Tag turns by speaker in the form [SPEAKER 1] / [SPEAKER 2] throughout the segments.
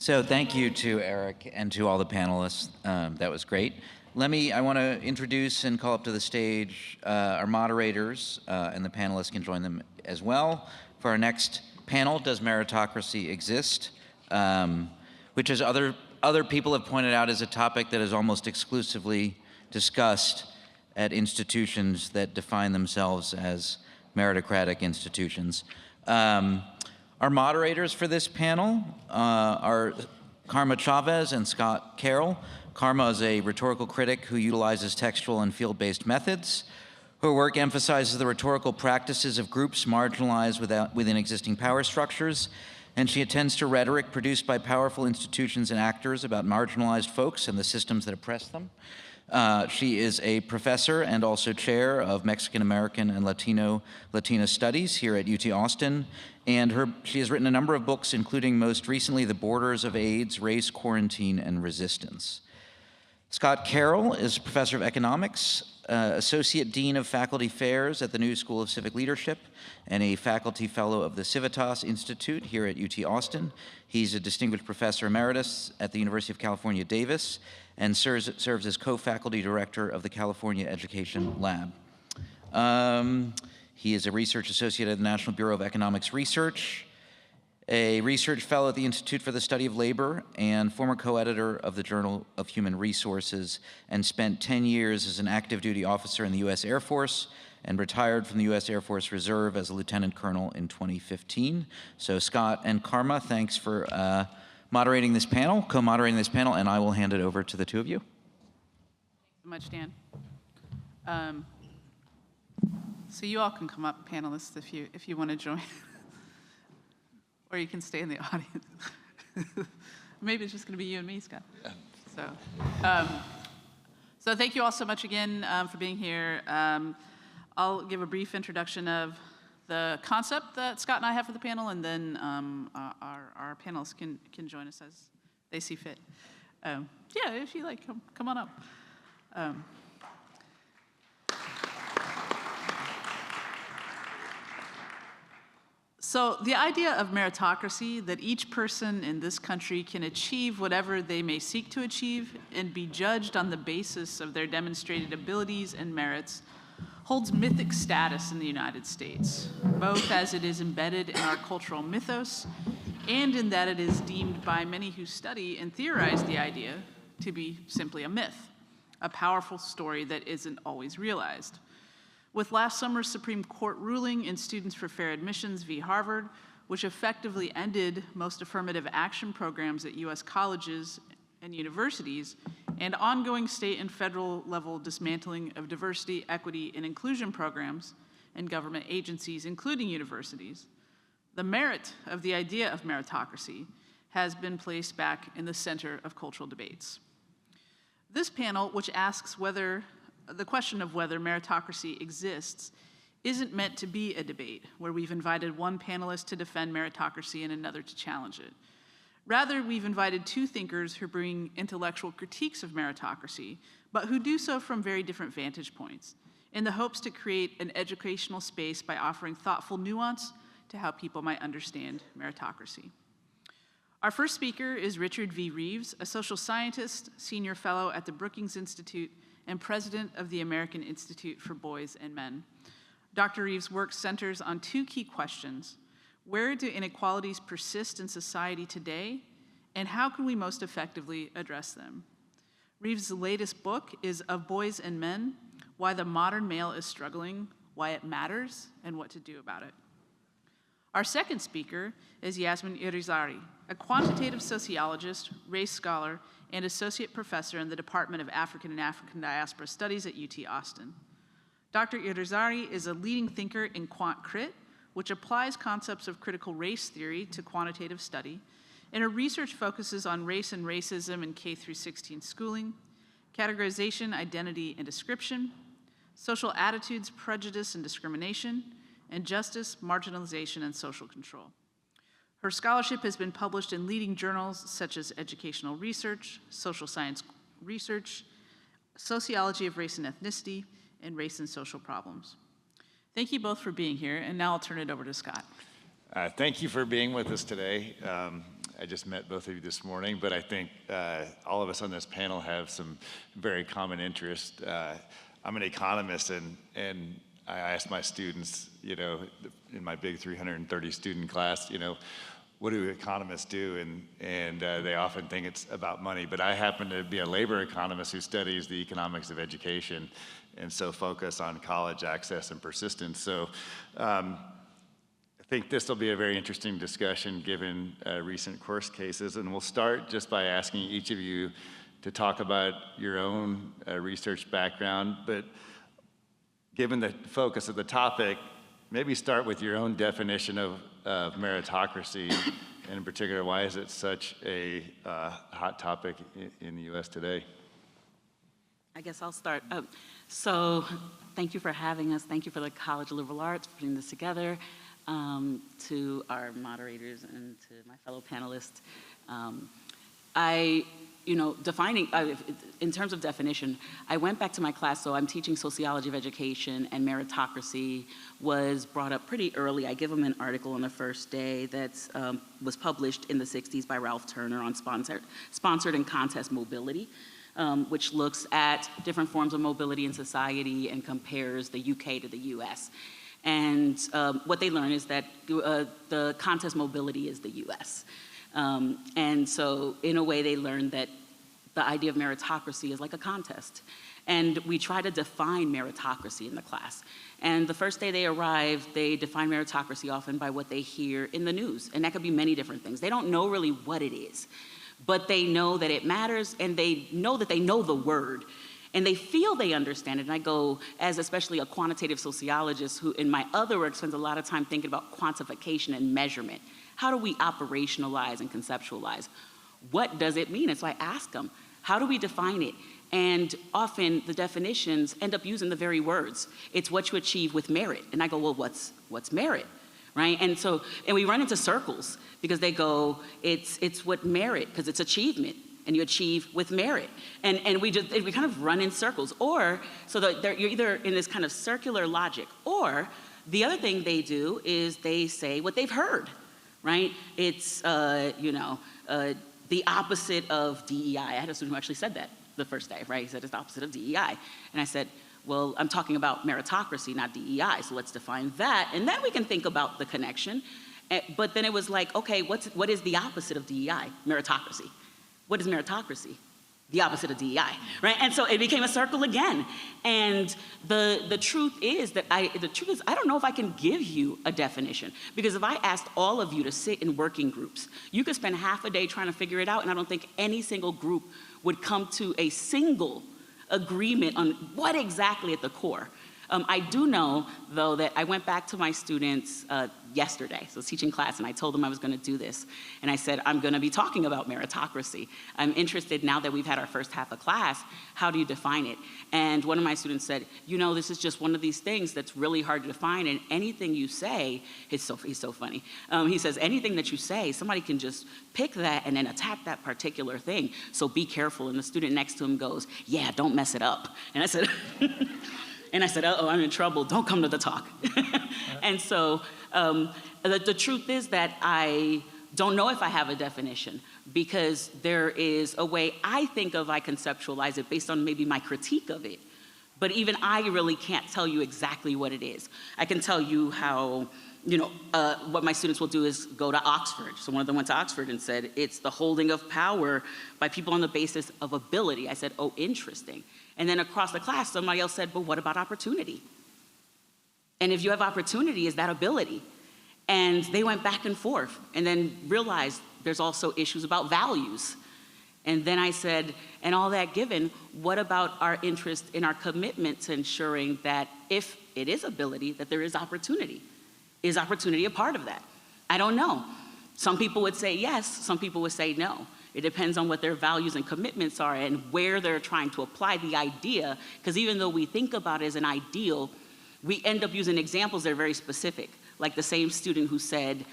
[SPEAKER 1] So thank you to Eric and to all the panelists. That was great. I want to introduce and call up to the stage our moderators, and the panelists can join them as well. For our next panel, Does Meritocracy Exist? Which, as other people have pointed out, is a topic that is almost exclusively discussed at institutions that define themselves as meritocratic institutions. Our moderators for this panel are Chavez and Scott Carrell. Karma is a rhetorical critic who utilizes textual and field-based methods. Her work emphasizes the rhetorical practices of groups marginalized within existing power structures, and she attends to rhetoric produced by powerful institutions and actors about marginalized folks and the systems that oppress them. She is a professor and also chair of Mexican American and Latina Studies here at UT Austin, and she has written a number of books, including most recently The Borders of AIDS, Race, Quarantine, and Resistance. Scott Carrell is a professor of economics, associate dean of faculty affairs at the New School of Civic Leadership, and a faculty fellow of the Civitas Institute here at UT Austin. He's a distinguished professor emeritus at the University of California, Davis, and serves as co-faculty director of the California Education Lab. He is a research associate at the National Bureau of Economics Research, a research fellow at the Institute for the Study of Labor, and former co-editor of the Journal of Human Resources, and spent 10 years as an active duty officer in the U.S. Air Force, and retired from the U.S. Air Force Reserve as a lieutenant colonel in 2015. So Scott and Karma, thanks for co-moderating this panel, and I will hand it over to the two of you.
[SPEAKER 2] Thanks so much, Dan. So you all can come up, panelists, if you want to join. Or you can stay in the audience. Maybe it's just going to be you and me, Scott. So thank you all so much again for being here. I'll give a brief introduction of the concept that Scott and I have for the panel, and then our panelists can join us as they see fit. Yeah, if you like, come on up. So the idea of meritocracy, that each person in this country can achieve whatever they may seek to achieve and be judged on the basis of their demonstrated abilities and merits, holds mythic status in the United States, both as it is embedded in our cultural mythos and in that it is deemed by many who study and theorize the idea to be simply a myth, a powerful story that isn't always realized. With last summer's Supreme Court ruling in Students for Fair Admissions v. Harvard, which effectively ended most affirmative action programs at U.S. colleges and universities, and ongoing state and federal level dismantling of diversity, equity, and inclusion programs in government agencies, including universities, the merit of the idea of meritocracy has been placed back in the center of cultural debates. This panel, which asks the question of whether meritocracy exists, isn't meant to be a debate where we've invited one panelist to defend meritocracy and another to challenge it. Rather, we've invited two thinkers who bring intellectual critiques of meritocracy, but who do so from very different vantage points, in the hopes to create an educational space by offering thoughtful nuance to how people might understand meritocracy. Our first speaker is Richard V. Reeves, a social scientist, senior fellow at the Brookings Institute, and president of the American Institute for Boys and Men. Dr. Reeves' work centers on two key questions: where do inequalities persist in society today, and how can we most effectively address them? Reeves' latest book is Of Boys and Men: Why the Modern Male is Struggling, Why It Matters, and What to Do About It. Our second speaker is Yasmiyn Irizarry, a quantitative sociologist, race scholar, and associate professor in the Department of African and African Diaspora Studies at UT Austin. Dr. Irizarry is a leading thinker in quant crit, which applies concepts of critical race theory to quantitative study, and her research focuses on race and racism in K-16 schooling, categorization, identity, and description, social attitudes, prejudice, and discrimination, and justice, marginalization, and social control. Her scholarship has been published in leading journals such as Educational Research, Social Science Research, Sociology of Race and Ethnicity, and Race and Social Problems. Thank you both for being here, and now I'll turn it over to Scott.
[SPEAKER 3] Thank you for being with us today. just met both of you this morning, but I think all of us on this panel have some very common interest. I'm an economist, and I asked my students, you know, in my big 330 student class, you know, what do economists do? And they often think it's about money, but I happen to be a labor economist who studies the economics of education, and so focus on college access and persistence. So I think this will be a very interesting discussion given recent course cases, and we'll start just by asking each of you to talk about your own research background, but given the focus of the topic, maybe start with your own definition of meritocracy, and in particular, why is it such a hot topic in the US today?
[SPEAKER 4] I guess I'll start. So thank you for having us. Thank you for the College of Liberal Arts for putting this together. To our moderators and to my fellow panelists. Defining, in terms of definition, I went back to my class, so I'm teaching sociology of education, and meritocracy was brought up pretty early. I give them an article on the first day that was published in the 60s by Ralph Turner on sponsored and contest mobility, which looks at different forms of mobility in society and compares the UK to the US. And what they learn is that the contest mobility is the US. And so in a way they learned that the idea of meritocracy is like a contest. And we try to define meritocracy in the class. And the first day they arrive, they define meritocracy often by what they hear in the news. And that could be many different things. They don't know really what it is, but they know that it matters, and they know that they know the word. And they feel they understand it. And I go, as especially a quantitative sociologist who in my other work spends a lot of time thinking about quantification and measurement. How do we operationalize and conceptualize? What does it mean? And so I ask them, how do we define it? And often the definitions end up using the very words. It's what you achieve with merit. And I go, well, what's merit? Right? And we run into circles because they go, it's what merit, because it's achievement. And you achieve with merit. And we kind of run in circles. Or, so that you're either in this kind of circular logic, or the other thing they do is they say what they've heard, right? It's, the opposite of DEI. I had a student who actually said that the first day, right? He said it's the opposite of DEI. And I said, well, I'm talking about meritocracy, not DEI, so let's define that. And then we can think about the connection. But then it was like, okay, what is the opposite of DEI? Meritocracy. What is meritocracy? The opposite of DEI, right? And so it became a circle again. And the truth is I don't know if I can give you a definition, because if I asked all of you to sit in working groups, you could spend half a day trying to figure it out, and I don't think any single group would come to a single agreement on what exactly at the core. I do know, though, that I went back to my students yesterday, so I was teaching class, and I told them I was going to do this. And I said, I'm going to be talking about meritocracy. I'm interested, now that we've had our first half of class, how do you define it? And one of my students said, this is just one of these things that's really hard to define, and anything you say, he's so funny. He says, anything that you say, somebody can just pick that and then attack that particular thing, so be careful. And the student next to him goes, yeah, don't mess it up. And I said, uh-oh, I'm in trouble. Don't come to the talk. And so the truth is that I don't know if I have a definition, because there is a way I conceptualize it based on maybe my critique of it. But even I really can't tell you exactly what it is. I can tell you how, what my students will do is go to Oxford. So one of them went to Oxford and said, it's the holding of power by people on the basis of ability. I said, oh, interesting. And then across the class, somebody else said, but what about opportunity? And if you have opportunity, is that ability? And they went back and forth, and then realized there's also issues about values. And then I said, and all that given, what about our interest in our commitment to ensuring that if it is ability, that there is opportunity? Is opportunity a part of that? I don't know. Some people would say yes, some people would say no. It depends on what their values and commitments are and where they're trying to apply the idea, because even though we think about it as an ideal, we end up using examples that are very specific. Like the same student who said,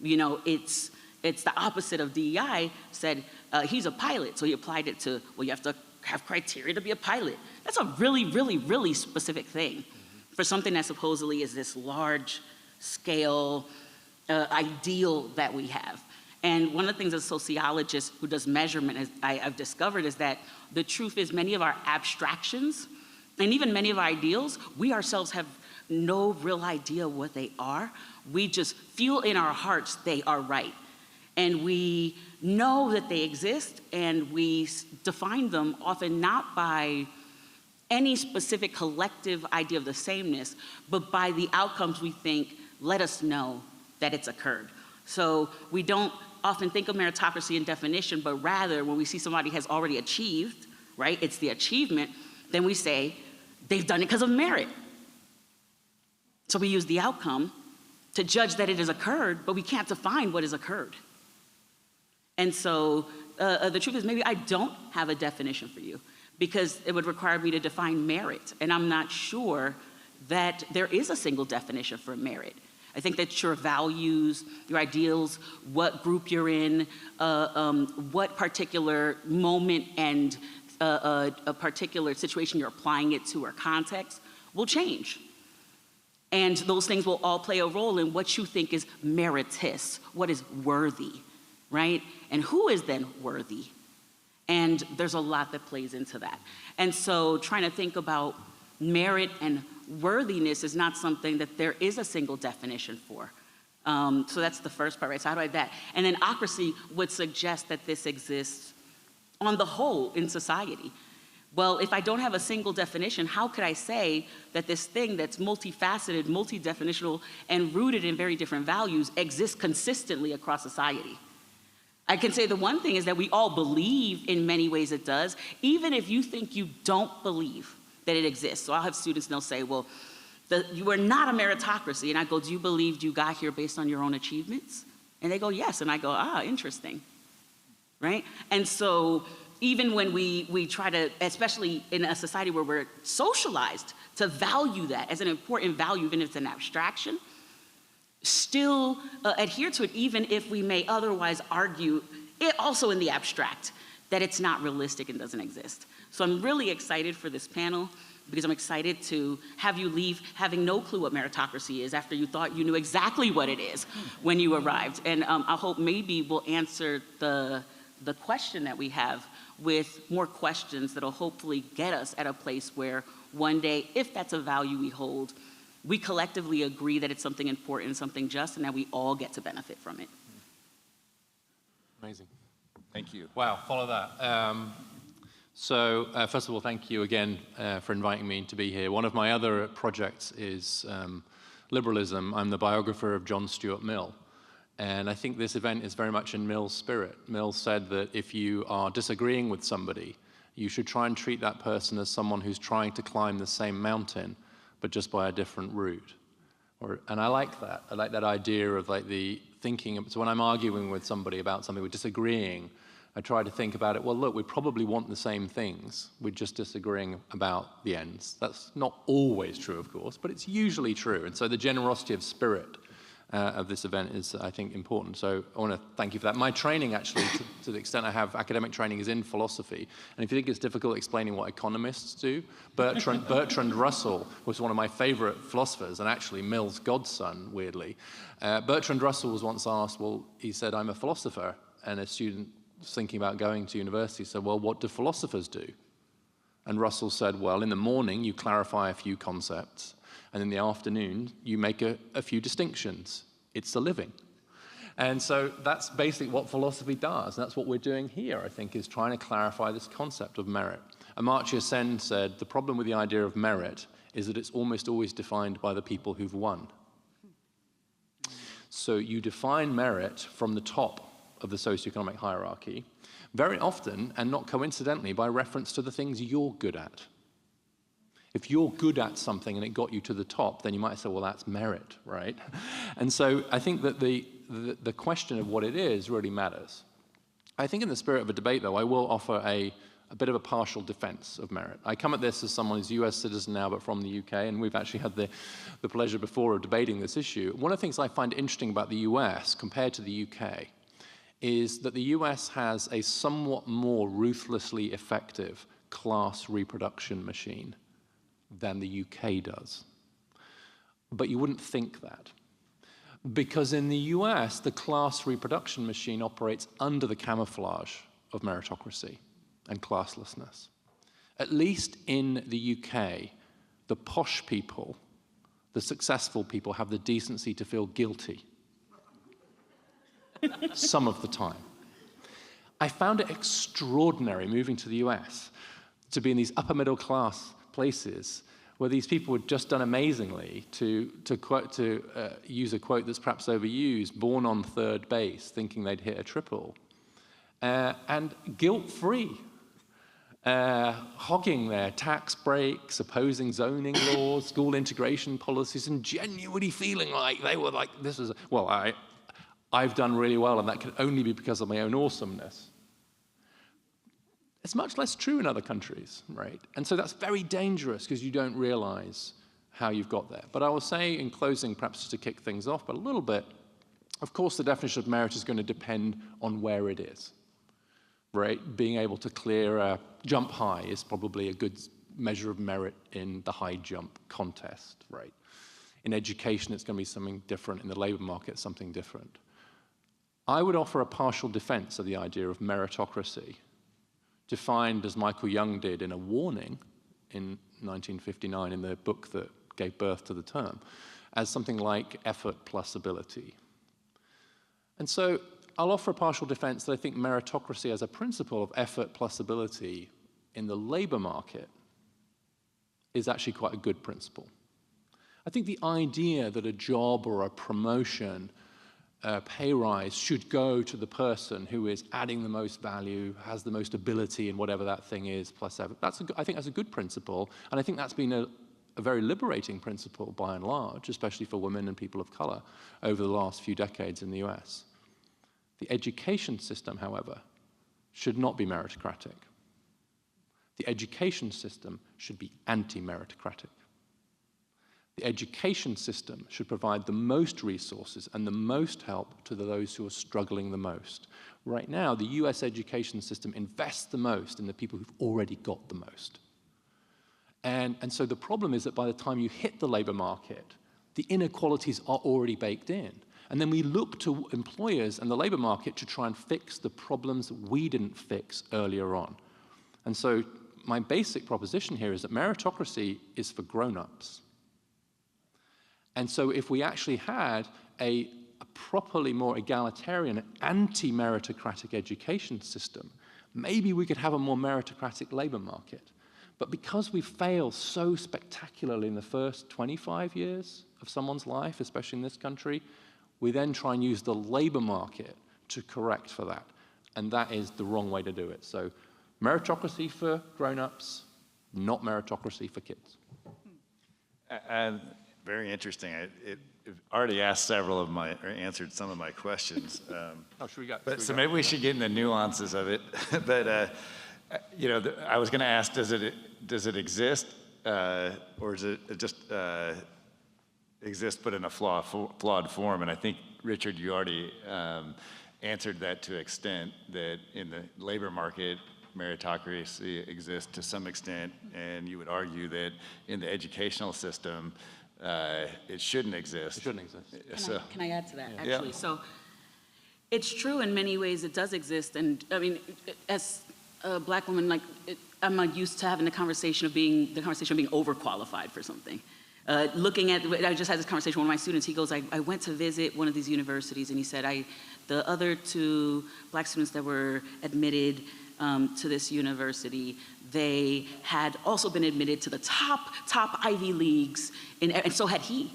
[SPEAKER 4] it's the opposite of DEI, said he's a pilot, so he applied it to, well, you have to have criteria to be a pilot. That's a really, really, really specific thing for something that supposedly is this large scale ideal that we have. And one of the things as a sociologist who does measurement I've discovered is that the truth is many of our abstractions and even many of our ideals, we ourselves have no real idea what they are. We just feel in our hearts they are right. And we know that they exist, and we define them often not by any specific collective idea of the sameness, but by the outcomes we think let us know that it's occurred. So we don't often think of meritocracy in definition, but rather when we see somebody has already achieved, right, it's the achievement, then we say they've done it because of merit. So we use the outcome to judge that it has occurred, but we can't define what has occurred. And so the truth is maybe I don't have a definition for you because it would require me to define merit. And I'm not sure that there is a single definition for merit. I think that your values, your ideals, what group you're in, what particular moment and a particular situation you're applying it to or context will change. And those things will all play a role in what you think is meritorious, what is worthy, right? And who is then worthy? And there's a lot that plays into that. And so trying to think about merit and worthiness is not something that there is a single definition for. So that's the first part, right? So how do I do that? And then ocracy would suggest that this exists on the whole in society. Well, if I don't have a single definition, how could I say that this thing that's multifaceted, multi-definitional, and rooted in very different values exists consistently across society? I can say the one thing is that we all believe in many ways it does, even if you think you don't believe that it exists. So I'll have students and they'll say, well, you are not a meritocracy. And I go, do you believe you got here based on your own achievements? And they go, yes. And I go, interesting, right? And so even when we try to, especially in a society where we're socialized to value that as an important value, even if it's an abstraction, still adhere to it, even if we may otherwise argue it also in the abstract that it's not realistic and doesn't exist. So I'm really excited for this panel because I'm excited to have you leave having no clue what meritocracy is after you thought you knew exactly what it is when you arrived. And I hope maybe we'll answer the question that we have with more questions that'll hopefully get us at a place where one day, if that's a value we hold, we collectively agree that it's something important, something just, and that we all get to benefit from it.
[SPEAKER 5] Amazing.
[SPEAKER 3] Thank you.
[SPEAKER 5] Wow, follow that. First of all, thank you again for inviting me to be here. One of my other projects is liberalism. I'm the biographer of John Stuart Mill. And I think this event is very much in Mill's spirit. Mill said that if you are disagreeing with somebody, you should try and treat that person as someone who's trying to climb the same mountain, but just by a different route. And I like that. I like that idea of like the thinking. So when I'm arguing with somebody about something, we're disagreeing, I try to think about it, well, look, we probably want the same things. We're just disagreeing about the ends. That's not always true, of course, but it's usually true. And so the generosity of spirit of this event is, I think, important. So I want to thank you for that. My training, actually, to the extent I have academic training, is in philosophy. And if you think it's difficult explaining what economists do, Bertrand Russell was one of my favorite philosophers, and actually Mill's godson, weirdly. Bertrand Russell was once asked, well, he said, I'm a philosopher, and a student thinking about going to university said, well, what do philosophers do? And Russell said, well, in the morning, you clarify a few concepts. And in the afternoon, you make a few distinctions. It's a living. And so that's basically what philosophy does. And that's what we're doing here, I think, is trying to clarify this concept of merit. Amartya Sen said, the problem with the idea of merit is that it's almost always defined by the people who've won. So you define merit from the top of the socioeconomic hierarchy, very often, and not coincidentally, by reference to the things you're good at. If you're good at something and it got you to the top, then you might say, well, that's merit, right? And so I think that the question of what it is really matters. I think in the spirit of a debate, though, I will offer a bit of a partial defense of merit. I come at this as someone who's a US citizen now, but from the UK, and we've actually had the pleasure before of debating this issue. One of the things I find interesting about the US compared to the UK is that the US has a somewhat more ruthlessly effective class reproduction machine than the UK does. But you wouldn't think that. Because in the US, the class reproduction machine operates under the camouflage of meritocracy and classlessness. At least in the UK, the posh people, the successful people, have the decency to feel guilty some of the time. I found it extraordinary moving to the US to be in these upper middle class places where these people had just done amazingly, to use a quote that's perhaps overused, born on third base, thinking they'd hit a triple, and guilt-free, hogging their tax breaks, opposing zoning laws, school integration policies, and genuinely feeling like they were like, this is, well, I've done really well, and that can only be because of my own awesomeness. It's much less true in other countries, right? And so that's very dangerous because you don't realize how you've got there. But I will say in closing, perhaps just to kick things off, but a little bit, of course, the definition of merit is going to depend on where it is, right? Being able to clear a jump high is probably a good measure of merit in the high jump contest, right? In education, it's going to be something different. In the labor market, something different. I would offer a partial defense of the idea of meritocracy, defined as Michael Young did in A Warning in 1959 in the book that gave birth to the term, as something like effort plus ability. And so I'll offer a partial defense that I think meritocracy as a principle of effort plus ability in the labor market is actually quite a good principle. I think the idea that a job or a promotion, pay rise should go to the person who is adding the most value, has the most ability in whatever that thing is, plus effort. I think that's a good principle, and I think that's been a very liberating principle by and large, especially for women and people of color over the last few decades in the US. The education system, however, should not be meritocratic. The education system should be anti-meritocratic. The education system should provide the most resources and the most help to those who are struggling the most. Right now, the US education system invests the most in the people who've already got the most. And so the problem is that by the time you hit the labor market, the inequalities are already baked in. And then we look to employers and the labor market to try and fix the problems we didn't fix earlier on. And so my basic proposition here is that meritocracy is for grown-ups. And so if we actually had a properly more egalitarian, anti-meritocratic education system, maybe we could have a more meritocratic labor market. But because we fail so spectacularly in the first 25 years of someone's life, especially in this country, we then try and use the labor market to correct for that. And that is the wrong way to do it. So meritocracy for grown-ups, not meritocracy for kids.
[SPEAKER 3] Very interesting. It already asked answered some of my questions. So maybe we should get in the nuances of it. But I was going to ask, does it exist, or does it just exist but in a flawed form? And I think, Richard, you already answered that to an extent, that in the labor market, meritocracy exists to some extent, and you would argue that in the educational system, it shouldn't exist.
[SPEAKER 5] It shouldn't exist.
[SPEAKER 4] Can I add to that, actually?
[SPEAKER 3] Yeah.
[SPEAKER 4] So it's true in many ways it does exist. And I mean, as a Black woman, I'm used to having the conversation of being overqualified for something. I just had this conversation with one of my students. He goes, I went to visit one of these universities, and he said, the other two Black students that were admitted to this university, they had also been admitted to the top Ivy Leagues, and so had he.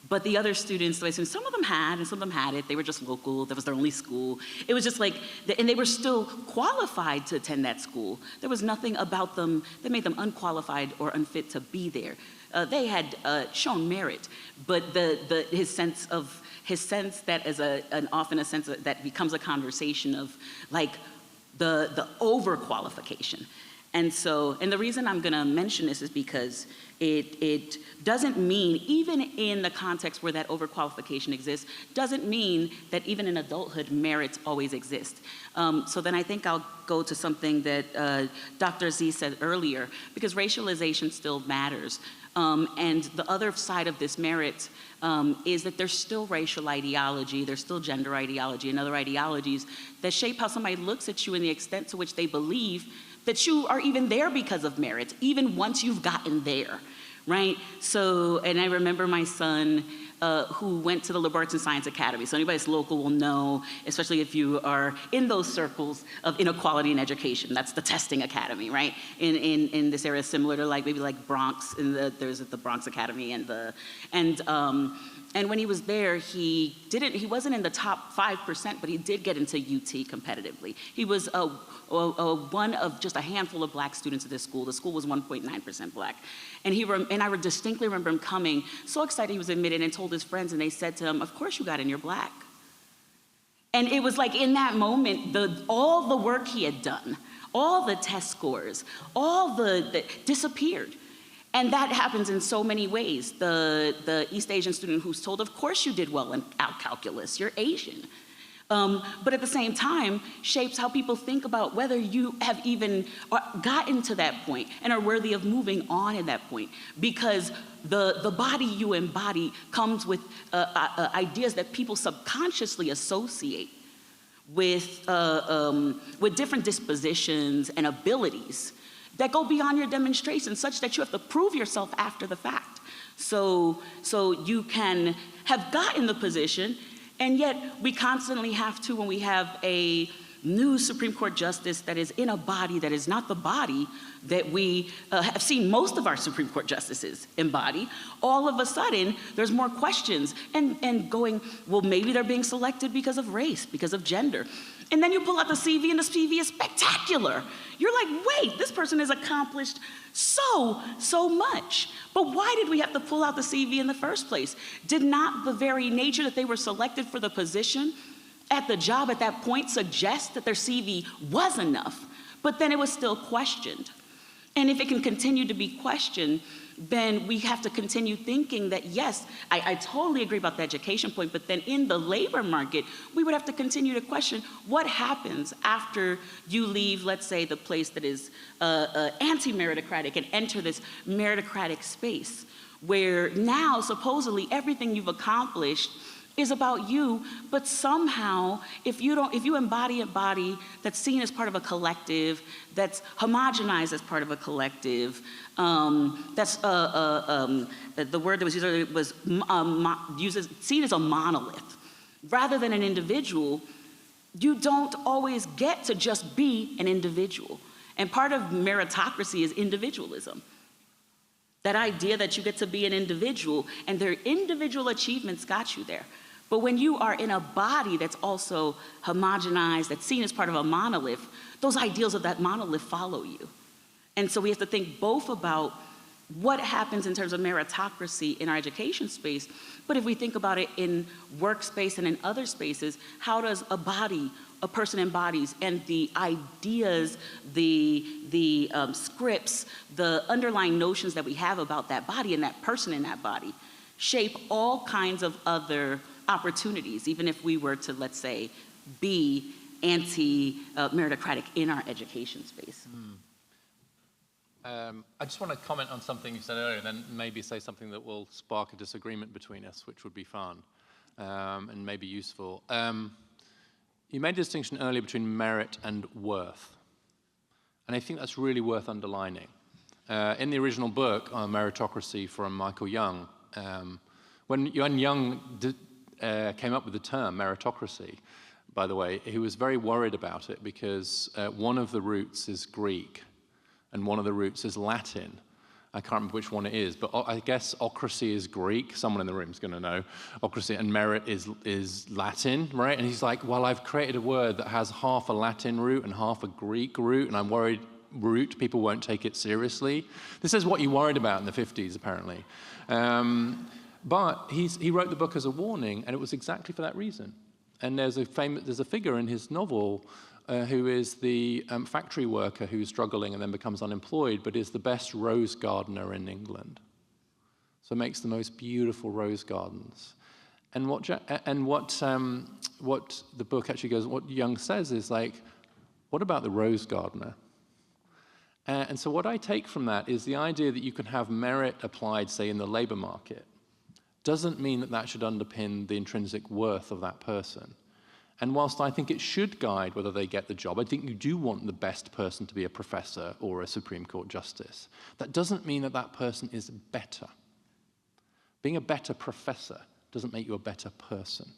[SPEAKER 4] But the other students, some of them had, and some of them had it. They were just local. That was their only school. It was just and they were still qualified to attend that school. There was nothing about them that made them unqualified or unfit to be there. They had shown merit, but his sense that often a sense that becomes a conversation of the overqualification. And the reason I'm gonna mention this is because it doesn't mean, even in the context where that overqualification exists, doesn't mean that even in adulthood, merit always exists. So then I think I'll go to something that Dr. Z said earlier, because racialization still matters. And the other side of this merit is that there's still racial ideology, there's still gender ideology and other ideologies that shape how somebody looks at you and the extent to which they believe that you are even there because of merit, even once you've gotten there, right? So, and I remember my son who went to the Liberal Arts and Science Academy. So anybody that's local will know, especially if you are in those circles of inequality in education. That's the testing academy, right? In this area, similar to like maybe like Bronx, there's the Bronx Academy and when he was there, he wasn't in the top 5%, but he did get into UT competitively. He was one of just a handful of black students at this school. The school was 1.9% black. And I distinctly remember him coming, so excited he was admitted, and told his friends, and they said to him, "Of course you got in, you're black." And it was like in that moment, all the work he had done, all the test scores, all the disappeared. And that happens in so many ways. The East Asian student who's told, "Of course you did well in calculus, you're Asian." But at the same time, shapes how people think about whether you have even gotten to that point and are worthy of moving on at that point. Because the body you embody comes with ideas that people subconsciously associate with different dispositions and abilities that go beyond your demonstration, such that you have to prove yourself after the fact. So you can have gotten the position, and yet we constantly have to, when we have a new Supreme Court justice that is in a body that is not the body that we have seen most of our Supreme Court justices embody, all of a sudden there's more questions and going, well, maybe they're being selected because of race, because of gender. And then you pull out the CV, and the CV is spectacular. You're like, wait, this person has accomplished so much. But why did we have to pull out the CV in the first place? Did not the very nature that they were selected for the position at the job at that point suggest that their CV was enough? But then it was still questioned. And if it can continue to be questioned, then we have to continue thinking that, yes, I totally agree about the education point, but then in the labor market, we would have to continue to question what happens after you leave, let's say, the place that is anti-meritocratic and enter this meritocratic space, where now supposedly everything you've accomplished is about you, but somehow, if you embody a body that's seen as part of a collective, that's homogenized as part of a collective, that's the word that was used was seen as a monolith, rather than an individual, you don't always get to just be an individual. And part of meritocracy is individualism. That idea that you get to be an individual, and their individual achievements got you there. But when you are in a body that's also homogenized, that's seen as part of a monolith, those ideals of that monolith follow you. And so we have to think both about what happens in terms of meritocracy in our education space, but if we think about it in workspace and in other spaces, how does a person embodies, and the ideas, the scripts, the underlying notions that we have about that body and that person in that body shape all kinds of other opportunities, even if we were to, let's say, be anti-meritocratic in our education space.
[SPEAKER 5] I just want to comment on something you said earlier, and then maybe say something that will spark a disagreement between us, which would be fun and maybe useful. You made a distinction earlier between merit and worth, and I think that's really worth underlining. In the original book, Meritocracy from Michael Young, when Young came up with the term meritocracy, by the way, he was very worried about it because one of the roots is Greek and one of the roots is Latin. I can't remember which one it is, but I guess ocracy is Greek. Someone in the room is going to know. Ocracy, and merit is Latin, right? And he's like, well, I've created a word that has half a Latin root and half a Greek root, and I'm worried people won't take it seriously. This is what you worried about in the 50s, apparently. But he wrote the book as a warning, and it was exactly for that reason. And there's a figure in his novel who is the factory worker who's struggling and then becomes unemployed, but is the best rose gardener in England. So makes the most beautiful rose gardens. And what the book actually goes, what Young says is like, what about the rose gardener? And so what I take from that is the idea that you can have merit applied, say, in the labor market, doesn't mean that that should underpin the intrinsic worth of that person. And whilst I think it should guide whether they get the job, I think you do want the best person to be a professor or a Supreme Court justice. That doesn't mean that that person is better. Being a better professor doesn't make you a better person.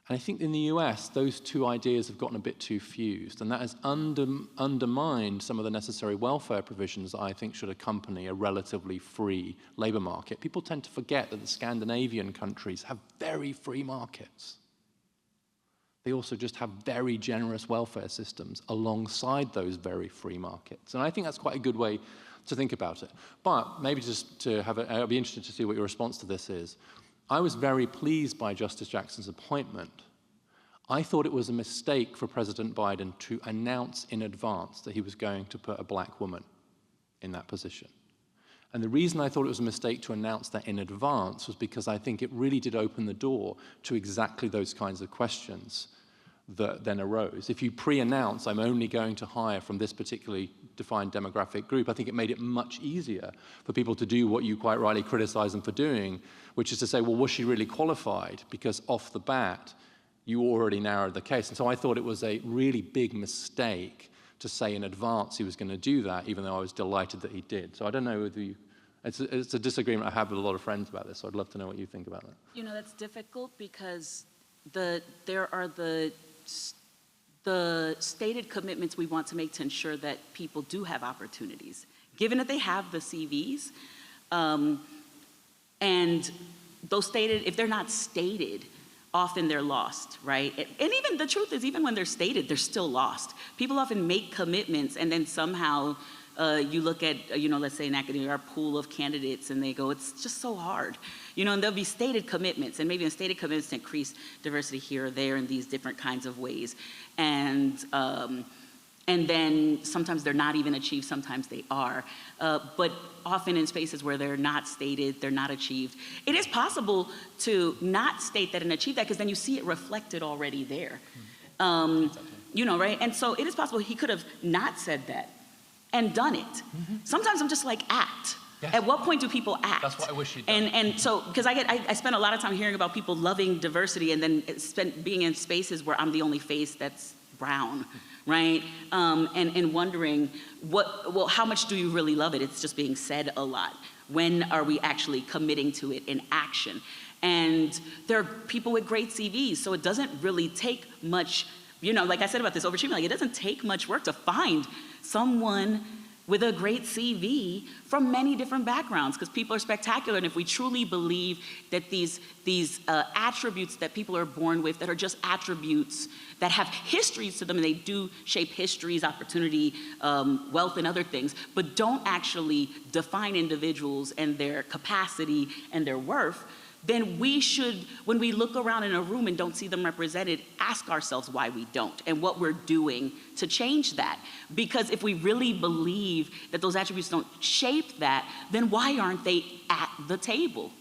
[SPEAKER 5] And I think in the US, those two ideas have gotten a bit too fused, and that has undermined some of the necessary welfare provisions that I think should accompany a relatively free labor market. People tend to forget that the Scandinavian countries have very free markets. They also just have very generous welfare systems alongside those very free markets. And I think that's quite a good way to think about it. But maybe just to have I'll be interested to see what your response to this is. I was very pleased by Justice Jackson's appointment. I thought it was a mistake for President Biden to announce in advance that he was going to put a black woman in that position. And the reason I thought it was a mistake to announce that in advance was because I think it really did open the door to exactly those kinds of questions that then arose. If you pre-announce, I'm only going to hire from this particularly defined demographic group, I think it made it much easier for people to do what you quite rightly criticize them for doing, which is to say, well, was she really qualified? Because off the bat, you already narrowed the case. And so I thought it was a really big mistake to say in advance he was going to do that, even though I was delighted that he did. So I don't know whether you, it's a disagreement I have with a lot of friends about this, so I'd love to know what you think about that.
[SPEAKER 4] You know, that's difficult because there are the stated commitments we want to make to ensure that people do have opportunities, given that they have the CVs, and those stated, if they're not stated, often they're lost, right? And even the truth is, even when they're stated, they're still lost. People often make commitments and then somehow you look at, you know, let's say in academia, our pool of candidates, and they go, it's just so hard. You know, and there'll be stated commitments, and maybe in stated commitments to increase diversity here or there in these different kinds of ways. And then sometimes they're not even achieved, sometimes they are. But often in spaces where they're not stated, they're not achieved. It is possible to not state that and achieve that, because then you see it reflected already there. You know, right? And so it is possible he could have not said that and done it. Sometimes I'm just like, act. Yes. At what point do people act?
[SPEAKER 5] That's what I wish you'd done.
[SPEAKER 4] And so, because I spend a lot of time hearing about people loving diversity and then being in spaces where I'm the only face that's brown, right? And wondering, how much do you really love it? It's just being said a lot. When are we actually committing to it in action? And there are people with great CVs, so it doesn't really take much, you know, like I said about this overtreatment, like it doesn't take much work to find someone with a great CV from many different backgrounds, because people are spectacular. And if we truly believe that these attributes that people are born with, that are just attributes that have histories to them, and they do shape histories, opportunity, wealth, and other things, but don't actually define individuals and their capacity and their worth, then we should, when we look around in a room and don't see them represented, ask ourselves why we don't and what we're doing to change that. Because if we really believe that those attributes don't shape that, then why aren't they at the table,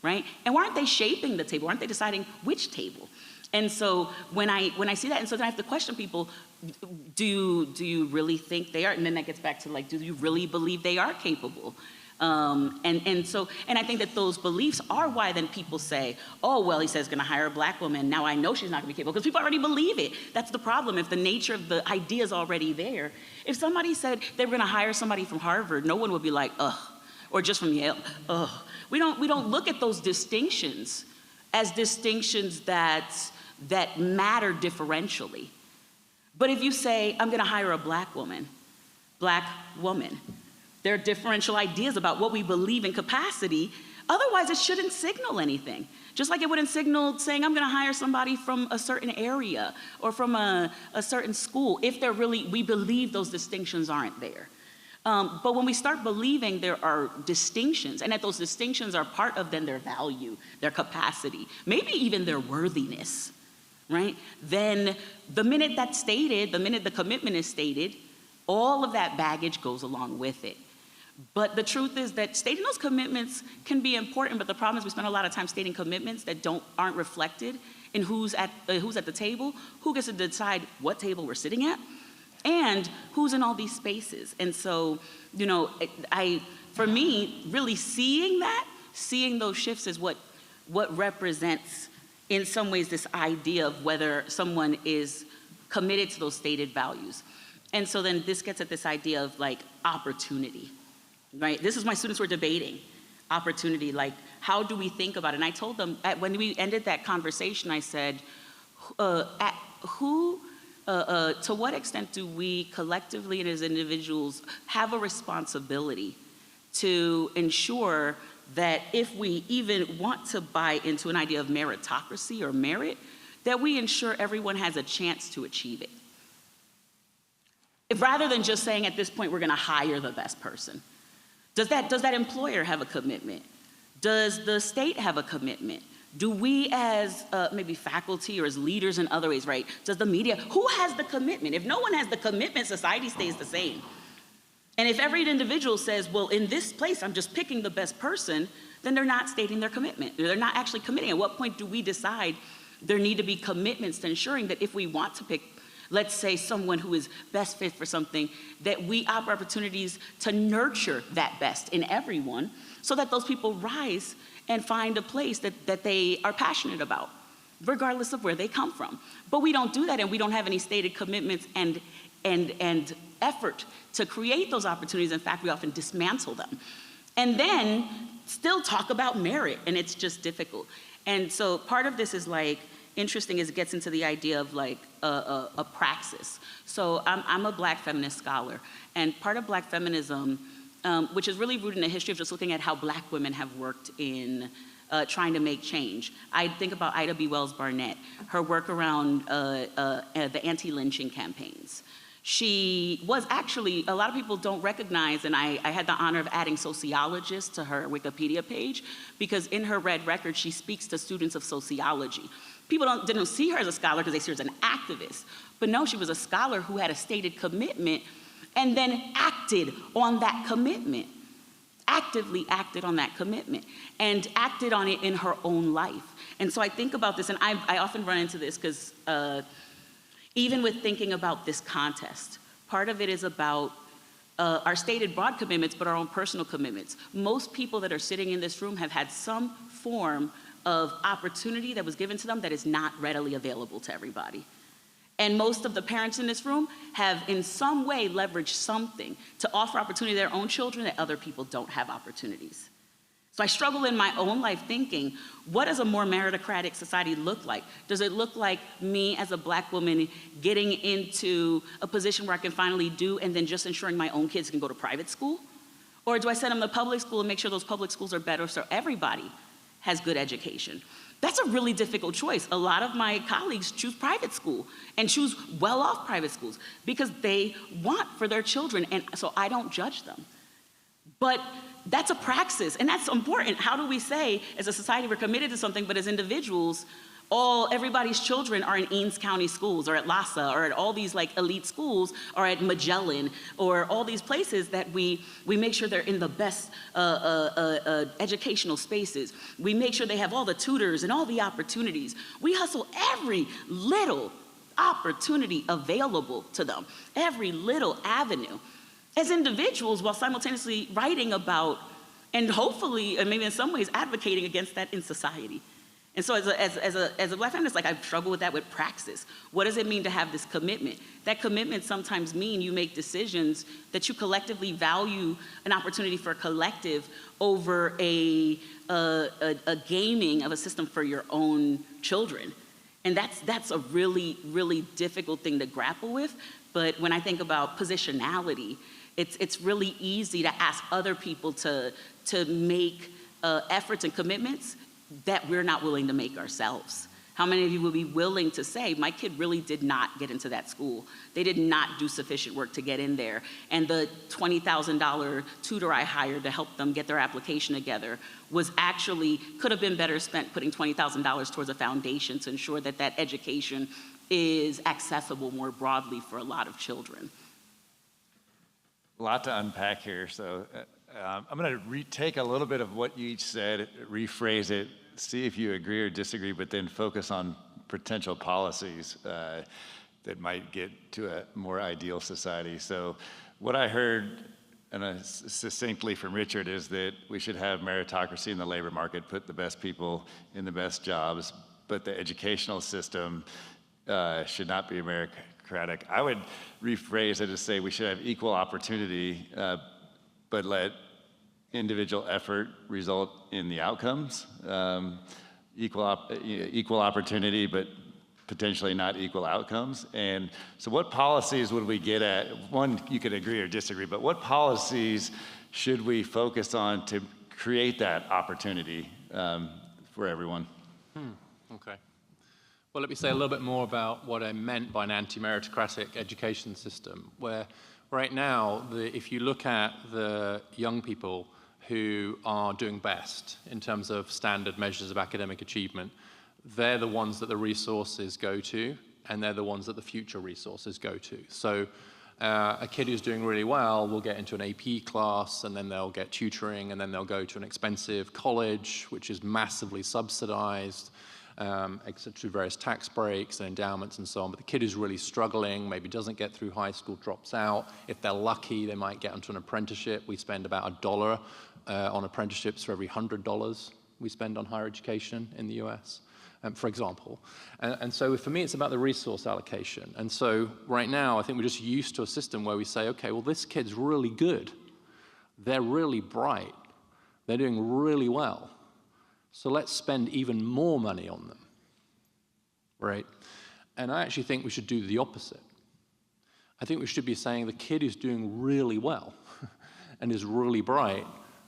[SPEAKER 4] right? And why aren't they shaping the table? Why aren't they deciding which table? And so when I see that, and so then I have to question people, do you really think they are? And then that gets back to like, do you really believe they are capable? And I think that those beliefs are why then people say, oh, well, he says he's gonna hire a black woman, now I know she's not gonna be capable, because people already believe it. That's the problem. If the nature of the idea is already there, if somebody said they were gonna hire somebody from Harvard, no one would be like, ugh, or just from Yale, ugh. We don't look at those distinctions as distinctions that matter differentially. But if you say, I'm gonna hire a black woman, there are differential ideas about what we believe in capacity. Otherwise, it shouldn't signal anything. Just like it wouldn't signal saying, I'm gonna hire somebody from a certain area or from a certain school, if we believe those distinctions aren't there. But when we start believing there are distinctions, and that those distinctions are part of then their value, their capacity, maybe even their worthiness, right? Then the minute that's stated, the minute the commitment is stated, all of that baggage goes along with it. But the truth is that stating those commitments can be important, but the problem is we spend a lot of time stating commitments that aren't reflected in who's at the table, who gets to decide what table we're sitting at, and who's in all these spaces. And so, you know, for me, really seeing those shifts is what represents, in some ways, this idea of whether someone is committed to those stated values. And so then this gets at this idea of like opportunity, right? This is my students were debating opportunity, like how do we think about it? And I told them, when we ended that conversation, I said, to what extent do we collectively and as individuals have a responsibility to ensure that if we even want to buy into an idea of meritocracy or merit, that we ensure everyone has a chance to achieve it? If rather than just saying at this point we're gonna hire the best person, does that employer have a commitment? Does the state have a commitment? Do we as maybe faculty or as leaders in other ways, right? Does the media, who has the commitment? If no one has the commitment, society stays the same. And if every individual says, well, in this place, I'm just picking the best person, then they're not stating their commitment. They're not actually committing. At what point do we decide there need to be commitments to ensuring that if we want to pick, let's say, someone who is best fit for something, that we offer opportunities to nurture that best in everyone so that those people rise and find a place that they are passionate about, regardless of where they come from. But we don't do that, and we don't have any stated commitments and effort to create those opportunities. In fact, we often dismantle them. And then still talk about merit, and it's just difficult. And so part of this is like, interesting as it gets into the idea of like a praxis. So I'm a Black feminist scholar, and part of Black feminism, which is really rooted in a history of just looking at how Black women have worked in trying to make change. I think about Ida B. Wells Barnett, her work around the anti-lynching campaigns. She was actually, a lot of people don't recognize, and I had the honor of adding sociologists to her Wikipedia page, because in her Red Record, she speaks to students of sociology. People didn't see her as a scholar because they see her as an activist, but no, she was a scholar who had a stated commitment and then acted on that commitment, actively acted on that commitment, and acted on it in her own life. And so I think about this, and I often run into this because even with thinking about this contest, part of it is about our stated broad commitments, but our own personal commitments. Most people that are sitting in this room have had some form of opportunity that was given to them that is not readily available to everybody. And most of the parents in this room have in some way leveraged something to offer opportunity to their own children that other people don't have opportunities. So I struggle in my own life thinking, what does a more meritocratic society look like? Does it look like me as a Black woman getting into a position where I can finally do and then just ensuring my own kids can go to private school? Or do I send them to public school and make sure those public schools are better so everybody has good education? That's a really difficult choice. A lot of my colleagues choose private school and choose well-off private schools because they want for their children, and so I don't judge them. But that's a praxis, and that's important. How do we say, as a society, we're committed to something, but as individuals, everybody's children are in Eanes County schools, or at LASA, or at all these like elite schools, or at Magellan, or all these places that we make sure they're in the best educational spaces. We make sure they have all the tutors and all the opportunities. We hustle every little opportunity available to them, every little avenue, as individuals, while simultaneously writing about, and hopefully, and maybe in some ways, advocating against that in society. And so as a Black feminist, like I struggle with that with praxis. What does it mean to have this commitment? That commitment sometimes means you make decisions that you collectively value an opportunity for a collective over a gaming of a system for your own children. And that's a really, really difficult thing to grapple with. But when I think about positionality, it's really easy to ask other people to make efforts and commitments that we're not willing to make ourselves. How many of you would be willing to say, my kid really did not get into that school. They did not do sufficient work to get in there. And the $20,000 tutor I hired to help them get their application together could have been better spent putting $20,000 towards a foundation to ensure that that education is accessible more broadly for a lot of children.
[SPEAKER 3] A lot to unpack here, so I'm going to retake a little bit of what you each said, rephrase it, see if you agree or disagree, but then focus on potential policies. that might get to a more ideal society. So what I heard succinctly from Richard is that we should have meritocracy in the labor market, put the best people in the best jobs, but the educational system should not be meritocratic. I would rephrase it to say we should have equal opportunity, but let individual effort result in the outcomes. Equal opportunity, but potentially not equal outcomes. And so what policies would we get at? One, you could agree or disagree, but what policies should we focus on to create that opportunity for everyone?
[SPEAKER 5] Okay. Well, let me say a little bit more about what I meant by an anti-meritocratic education system, where right now, if you look at the young people who are doing best in terms of standard measures of academic achievement, they're the ones that the resources go to, and they're the ones that the future resources go to. So a kid who's doing really well will get into an AP class, and then they'll get tutoring, and then they'll go to an expensive college, which is massively subsidized, through various tax breaks and endowments and so on. But the kid who's really struggling, maybe doesn't get through high school, drops out. If they're lucky, they might get onto an apprenticeship. We spend about $1 on apprenticeships for every $100 we spend on higher education in the US. For example. And so for me, it's about the resource allocation. And so right now, I think we're just used to a system where we say, okay, well, this kid's really good. They're really bright. They're doing really well. So let's spend even more money on them, right? And I actually think we should do the opposite. I think we should be saying the kid who's doing really well and is really bright,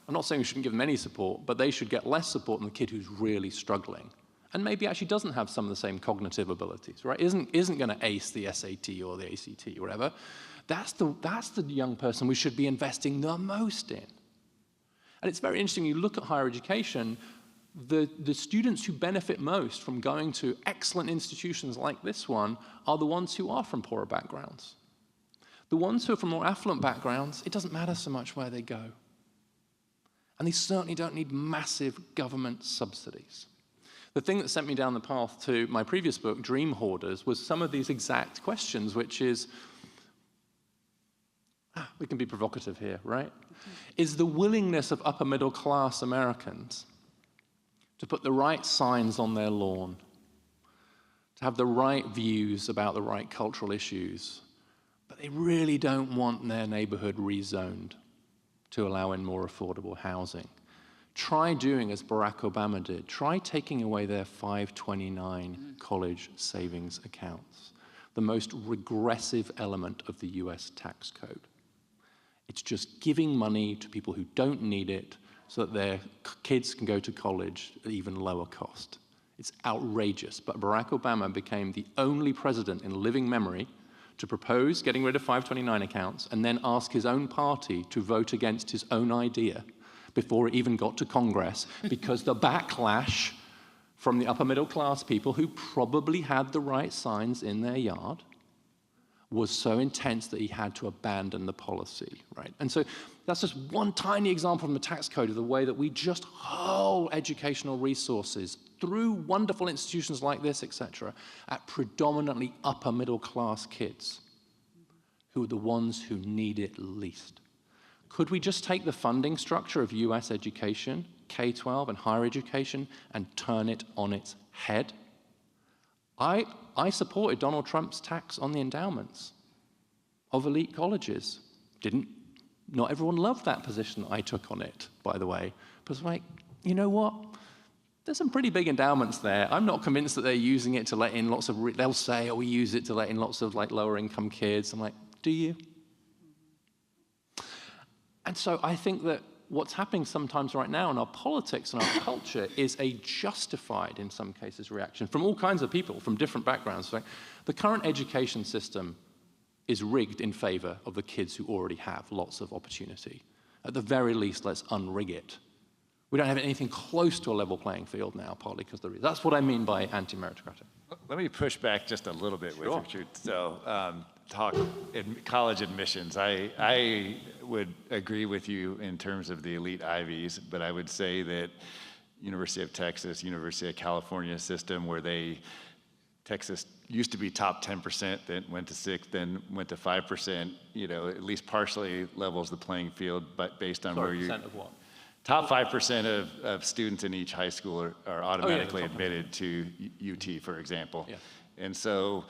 [SPEAKER 5] I'm not saying we shouldn't give them any support, but they should get less support than the kid who's really struggling and maybe actually doesn't have some of the same cognitive abilities, right? Isn't going to ace the SAT or the ACT or whatever. That's the young person we should be investing the most in. And it's very interesting, you look at higher education, the students who benefit most from going to excellent institutions like this one are the ones who are from poorer backgrounds. The ones who are from more affluent backgrounds, it doesn't matter so much where they go. And they certainly don't need massive government subsidies. The thing that sent me down the path to my previous book, Dream Hoarders, was some of these exact questions, which is, we can be provocative here, right? Is the willingness of upper middle class Americans to put the right signs on their lawn, to have the right views about the right cultural issues, but they really don't want their neighborhood rezoned to allow in more affordable housing. Try doing as Barack Obama did. Try taking away their 529 college savings accounts, the most regressive element of the US tax code. It's just giving money to people who don't need it so that their kids can go to college at even lower cost. It's outrageous, but Barack Obama became the only president in living memory to propose getting rid of 529 accounts and then ask his own party to vote against his own idea before it even got to Congress, because the backlash from the upper middle class people who probably had the right signs in their yard was so intense that he had to abandon the policy, right? And so that's just one tiny example from the tax code of the way that we just hurl educational resources through wonderful institutions like this, et cetera, at predominantly upper middle class kids who are the ones who need it least. Could we just take the funding structure of US education, K-12 and higher education, and turn it on its head? I supported Donald Trump's tax on the endowments of elite colleges. Not everyone loved that position I took on it, by the way. But it's like, you know what? There's some pretty big endowments there. I'm not convinced that they're using it to let in lots of, they'll say, oh, we use it to let in lots of like lower income kids. I'm like, do you? And so I think that what's happening sometimes right now in our politics and our culture is a justified, in some cases, reaction from all kinds of people, from different backgrounds. So the current education system is rigged in favor of the kids who already have lots of opportunity. At the very least, let's unrig it. We don't have anything close to a level playing field now, partly because that's what I mean by anti-meritocratic.
[SPEAKER 3] Let me push back just a little bit with Richard. So talk college admissions. I would agree with you in terms of the elite Ivies, but I would say that University of Texas, University of California system where they Texas used to be top 10%, then went to 6%, then went to 5%, you know, at least partially levels the playing field, but based on where you...
[SPEAKER 5] Percent of what?
[SPEAKER 3] Top 5% of students in each high school are automatically admitted to UT, for example.
[SPEAKER 5] Yeah.
[SPEAKER 3] And so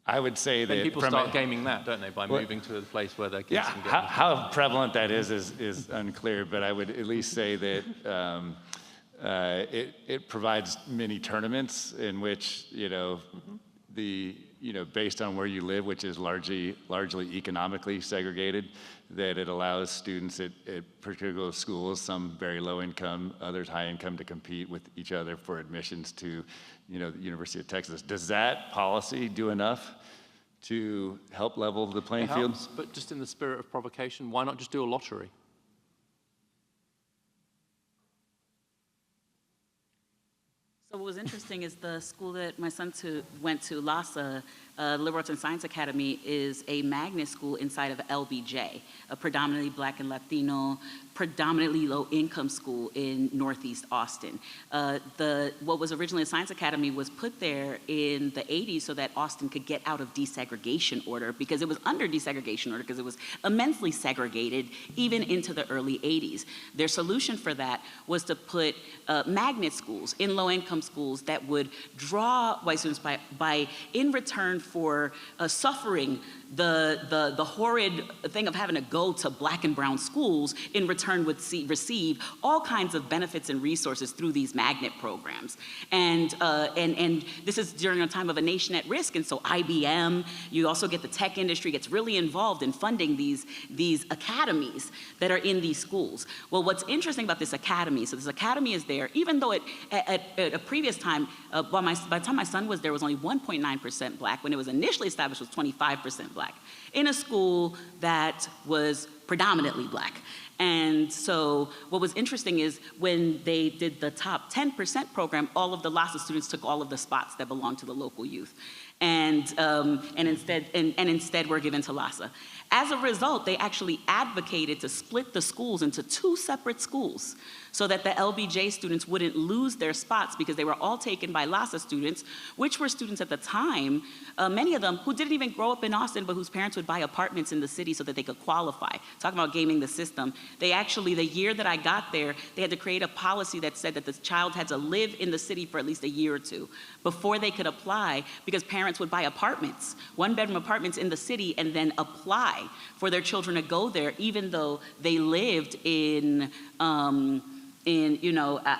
[SPEAKER 3] I would say that...
[SPEAKER 5] Then people start gaming that, don't they, by moving to a place where their kids can get...
[SPEAKER 3] How prevalent that is unclear, but I would at least say that it provides many tournaments in which, you know, based on where you live, which is largely economically segregated, that it allows students at particular schools, some very low income, others high income, to compete with each other for admissions to, you know, the University of Texas. Does that policy do enough to help level the playing field?
[SPEAKER 5] But just in the spirit of provocation, why not just do a lottery?
[SPEAKER 4] So what was interesting is the school that my son went to, LASA, Liberal Arts and Science Academy, is a magnet school inside of LBJ, a predominantly Black and Latino, predominantly low-income school in Northeast Austin. What was originally a science academy was put there in the 80s so that Austin could get out of desegregation order, because it was under desegregation order because it was immensely segregated even into the early 80s. Their solution for that was to put magnet schools in low-income schools that would draw white students by in return for suffering the horrid thing of having to go to Black and brown schools, in return would receive all kinds of benefits and resources through these magnet programs. And this is during a time of a nation at risk, and so IBM, you also get the tech industry gets really involved in funding these academies that are in these schools. Well, what's interesting about this academy, so this academy is there, even though at a previous time, by the time my son was there, was only 1.9% Black. When it was initially established, it was 25% Black, in a school that was predominantly Black. And so what was interesting is when they did the top 10% program, all of the LASA students took all of the spots that belonged to the local youth. And instead were given to LASA. As a result, they actually advocated to split the schools into 2 separate schools so that the LBJ students wouldn't lose their spots, because they were all taken by LASA students, which were students at the time, many of them who didn't even grow up in Austin, but whose parents would buy apartments in the city so that they could qualify. Talking about gaming the system. They actually, the year that I got there, they had to create a policy that said that the child had to live in the city for at least a year or 2 before they could apply, because parents would buy apartments, 1-bedroom apartments in the city, and then apply for their children to go there, even though they lived in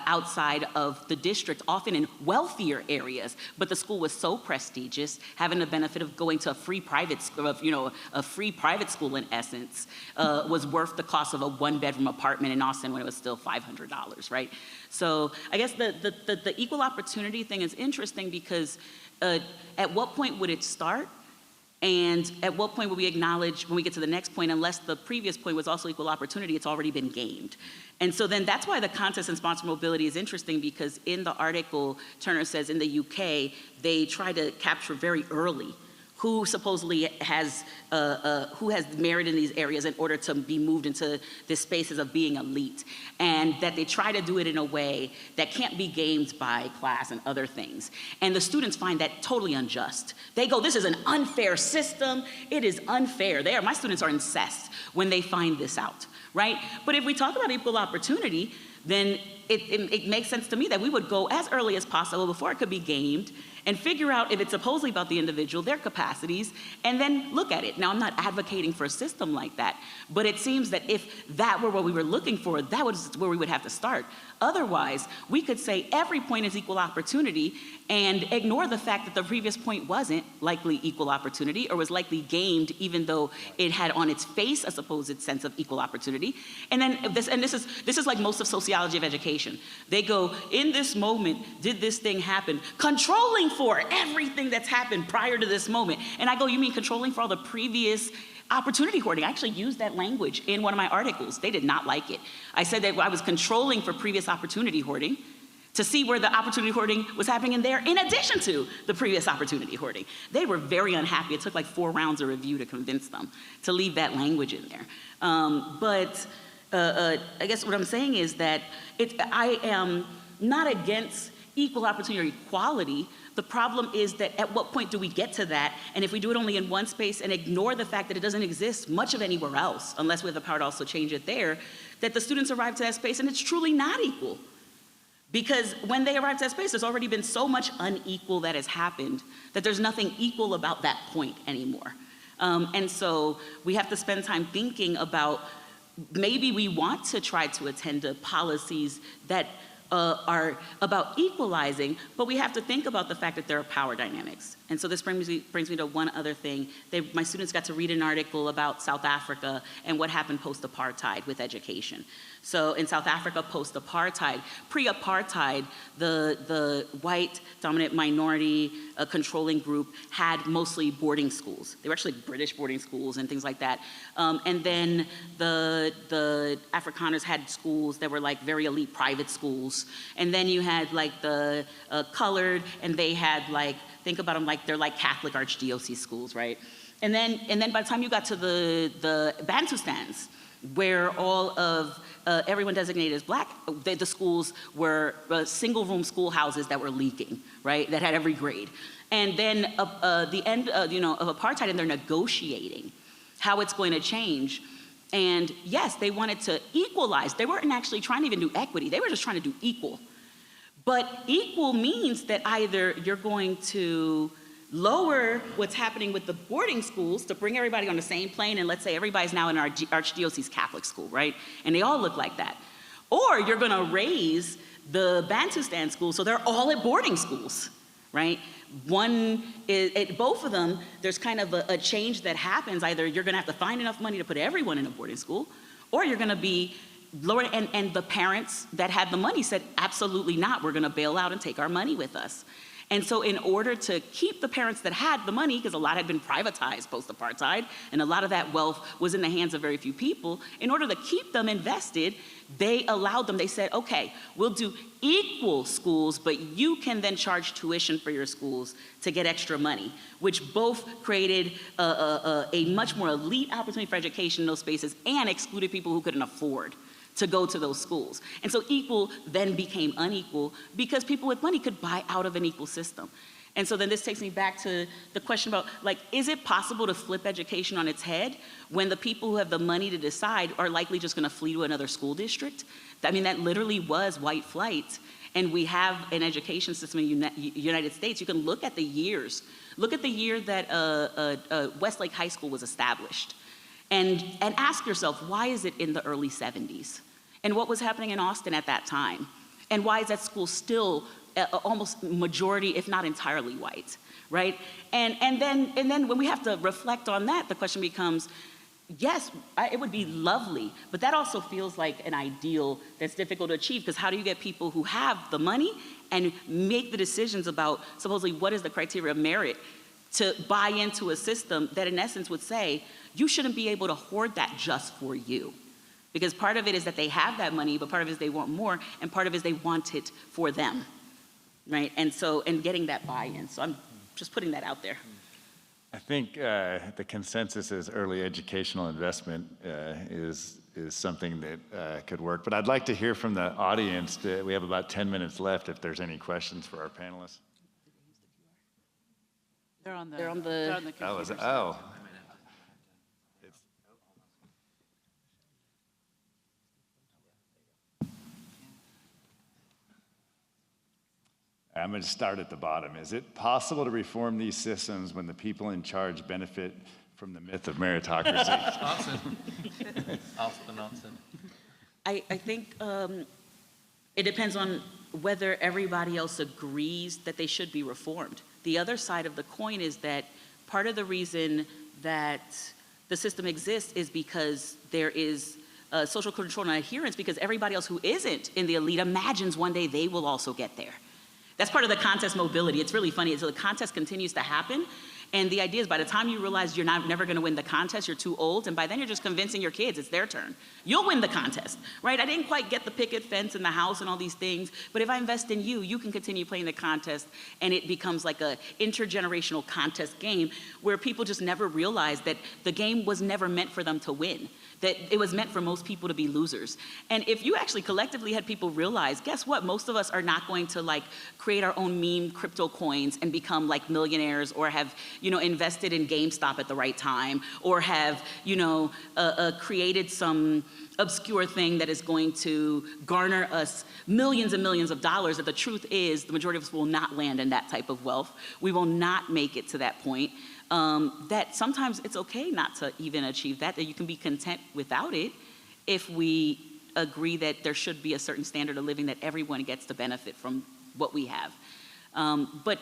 [SPEAKER 4] outside of the district, often in wealthier areas. But the school was so prestigious, having the benefit of going to a free private school, in essence, was worth the cost of a 1-bedroom apartment in Austin when it was still $500, right? So I guess the equal opportunity thing is interesting, because at what point would it start? And at what point will we acknowledge, when we get to the next point, unless the previous point was also equal opportunity, it's already been gamed. And so then that's why the contest and sponsor mobility is interesting, because in the article, Turner says in the UK, they try to capture very early who supposedly has merit in these areas in order to be moved into the spaces of being elite, and that they try to do it in a way that can't be gamed by class and other things. And the students find that totally unjust. They go, this is an unfair system, it is unfair. My students are incensed when they find this out, right? But if we talk about equal opportunity, then it makes sense to me that we would go as early as possible before it could be gamed, and figure out if it's supposedly about the individual, their capacities, and then look at it. Now, I'm not advocating for a system like that, but it seems that if that were what we were looking for, that was where we would have to start. Otherwise, we could say every point is equal opportunity and ignore the fact that the previous point wasn't likely equal opportunity, or was likely gamed, even though it had on its face a supposed sense of equal opportunity. And then this is like most of sociology of education. They go, in this moment, did this thing happen? Controlling for everything that's happened prior to this moment. And I go, you mean controlling for all the previous opportunity hoarding? I actually used that language in one of my articles. They did not like it. I said that I was controlling for previous opportunity hoarding to see where the opportunity hoarding was happening in there, in addition to the previous opportunity hoarding. They were very unhappy. It took like 4 rounds of review to convince them to leave that language in there. I guess what I'm saying is that I am not against equal opportunity or equality. The problem is that at what point do we get to that? And if we do it only in one space and ignore the fact that it doesn't exist much of anywhere else, unless we have the power to also change it there, that the students arrive to that space and it's truly not equal. Because when they arrive to that space, there's already been so much unequal that has happened that there's nothing equal about that point anymore. And so we have to spend time thinking about maybe we want to try to attend to policies that are about equalizing, but we have to think about the fact that there are power dynamics. And so this brings me to one other thing. My students got to read an article about South Africa and what happened post-apartheid with education. So in South Africa, post-apartheid, pre-apartheid, the white dominant minority controlling group had mostly boarding schools. They were actually British boarding schools and things like that. And then the Afrikaners had schools that were like very elite private schools. And then you had like the colored, and they had like, think about them like they're like Catholic archdiocese schools, right? And then by the time you got to the Bantustans, where all of everyone designated as black, the schools were single-room schoolhouses that were leaking, right? That had every grade. And then the end, of apartheid, and they're negotiating how it's going to change. And yes, they wanted to equalize. They weren't actually trying to even do equity. They were just trying to do equal. But equal means that either you're going to lower what's happening with the boarding schools to bring everybody on the same plane, and let's say everybody's now in our archdiocese Catholic school, right? And they all look like that. Or you're gonna raise the Bantustan schools so they're all at boarding schools, right? One is, at both of them, there's kind of a change that happens. Either you're gonna have to find enough money to put everyone in a boarding school, or you're gonna be lower, and the parents that had the money said, absolutely not, we're gonna bail out and take our money with us. And so in order to keep the parents that had the money, because a lot had been privatized post-apartheid, and a lot of that wealth was in the hands of very few people, in order to keep them invested, they allowed them, they said, okay, we'll do equal schools, but you can then charge tuition for your schools to get extra money, which both created a much more elite opportunity for education in those spaces and excluded people who couldn't afford to go to those schools. And so equal then became unequal because people with money could buy out of an equal system. And so then this takes me back to the question about, like, is it possible to flip education on its head when the people who have the money to decide are likely just gonna flee to another school district? I mean, that literally was white flight. And we have an education system in the United States. You can look at the years. Look at the year that Westlake High School was established. And ask yourself, why is it in the early 70s? And what was happening in Austin at that time? And why is that school still almost majority, if not entirely white, right? And then when we have to reflect on that, the question becomes, yes, it would be lovely, but that also feels like an ideal that's difficult to achieve, because how do you get people who have the money and make the decisions about supposedly what is the criteria of merit to buy into a system that in essence would say, you shouldn't be able to hoard that just for you. Because part of it is that they have that money, but part of it is they want more, and part of it is they want it for them, right? And so, and getting that buy-in. So I'm just putting that out there.
[SPEAKER 3] I think the consensus is early educational investment is something that could work. But I'd like to hear from the audience. We have about 10 minutes left if there's any questions for our panelists.
[SPEAKER 2] They're on the
[SPEAKER 3] That was,
[SPEAKER 2] computer.
[SPEAKER 3] oh. I'm going to start at the bottom. Is it possible to reform these systems when the people in charge benefit from the myth of meritocracy?
[SPEAKER 4] I think it depends on whether everybody else agrees that they should be reformed. The other side of the coin is that part of the reason that the system exists is because there is social control and adherence, because everybody else who isn't in the elite imagines one day they will also get there. That's part of the contest mobility. It's really funny. So the contest continues to happen, And the idea is by the time you realize you're never going to win the contest, you're too old, and by then you're just convincing your kids it's their turn. You'll win the contest, right? I didn't quite get the picket fence and the house and all these things, but if I invest in you, you can continue playing the contest, and it becomes like a intergenerational contest game where people just never realize that the game was never meant for them to win, that it was meant for most people to be losers. And if you actually collectively had people realize, guess what? Most of us are not going to like create our own meme crypto coins and become like millionaires, or have, invested in GameStop at the right time, or have, created some obscure thing that is going to garner us millions and millions of dollars, that the truth is the majority of us will not land in that type of wealth. We will not make it to that point. That sometimes it's okay not to even achieve that you can be content without it if we agree that there should be a certain standard of living that everyone gets to benefit from what we have. But